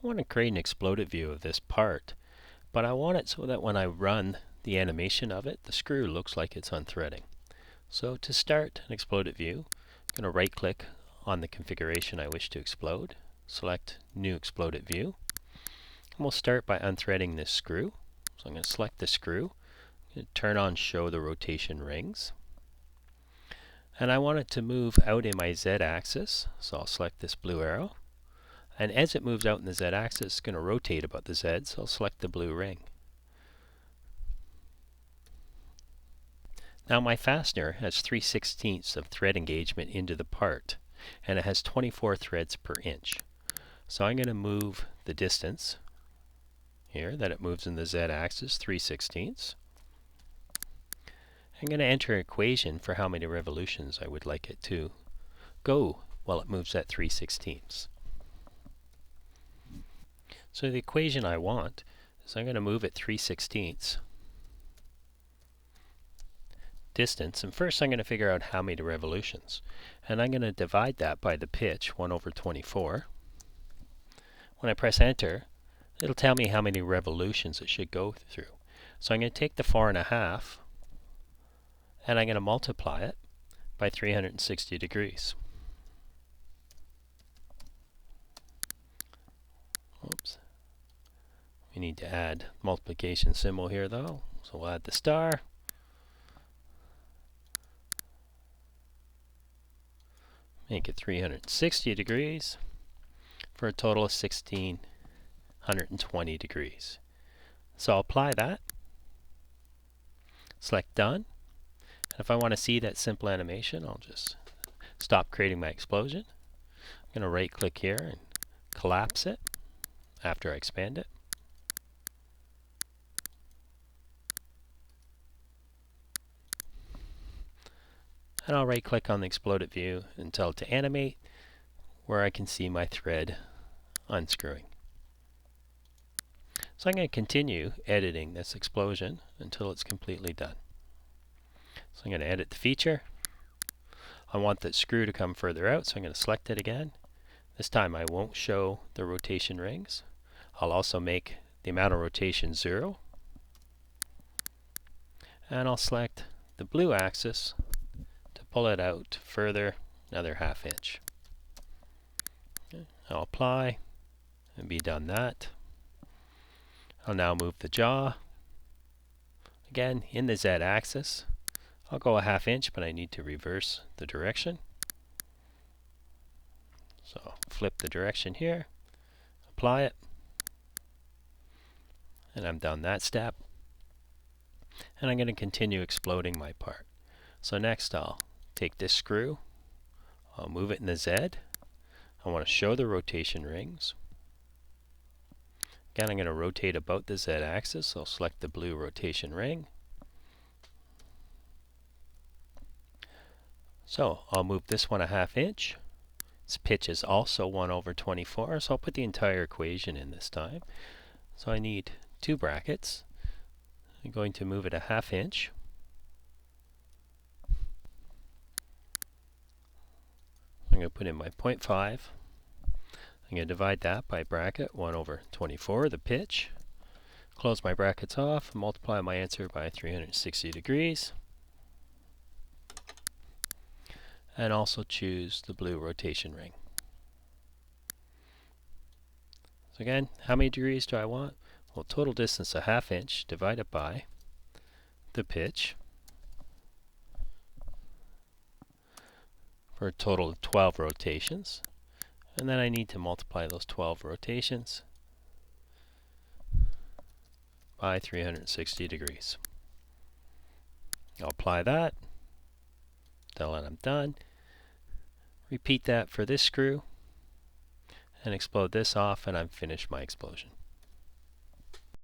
I want to create an exploded view of this part, but I want it so that when I run the animation of it, the screw looks like it's unthreading. So to start an exploded view, I'm going to right click on the configuration I wish to explode, select New Exploded View, and we'll start by unthreading this screw. So I'm going to select the screw, I'm going to turn on Show the Rotation Rings, and I want it to move out in my Z-axis, so I'll select this blue arrow. And as it moves out in the Z-axis, it's going to rotate about the Z, so I'll select the blue ring. Now my fastener has 3/16 of thread engagement into the part, and it has 24 threads per inch. So I'm going to move the distance here that it moves in the Z-axis, 3/16. I'm going to enter an equation for how many revolutions I would like it to go while it moves at 3/16. So the equation I want is I'm going to move at 3/16 distance, and first I'm going to figure out how many revolutions. And I'm going to divide that by the pitch, 1/24. When I press enter, it'll tell me how many revolutions it should go through. So I'm going to take the 4.5 and I'm going to multiply it by 360 degrees. Oops. We need to add multiplication symbol here though, so we'll add the star. Make it 360 degrees for a total of 1620 degrees. So I'll apply that, select done, and if I want to see that simple animation, I'll just stop creating my explosion. I'm going to right click here and collapse it after I expand it. And I'll right click on the exploded view and tell it to animate where I can see my thread unscrewing. So I'm going to continue editing this explosion until it's completely done. So I'm going to edit the feature. I want the screw to come further out, so I'm going to select it again. This time I won't show the rotation rings. I'll also make the amount of rotation 0. And I'll select the blue axis to pull it out further, another 1/2 inch. Okay. I'll apply and be done that. I'll now move the jaw. Again, in the Z axis, I'll go 1/2 inch, but I need to reverse the direction. So flip the direction here, apply it, and I'm done that step. And I'm going to continue exploding my part. So next I'll take this screw, I'll move it in the Z. I want to show the rotation rings. Again, I'm going to rotate about the Z axis, so I'll select the blue rotation ring. So I'll move this one 1/2 inch. Its pitch is also 1/24, so I'll put the entire equation in this time. So I need 2 brackets. I'm going to move it 1/2 inch. I'm going to put in my 0.5. I'm going to divide that by bracket 1/24, the pitch. Close my brackets off, multiply my answer by 360 degrees. And also choose the blue rotation ring. So again, how many degrees do I want? Well, total distance 1/2 inch divided by the pitch for a total of 12 rotations. And then I need to multiply those 12 rotations by 360 degrees. I'll apply that, tell it I'm done. Repeat that for this screw and explode this off, and I've finished my explosion.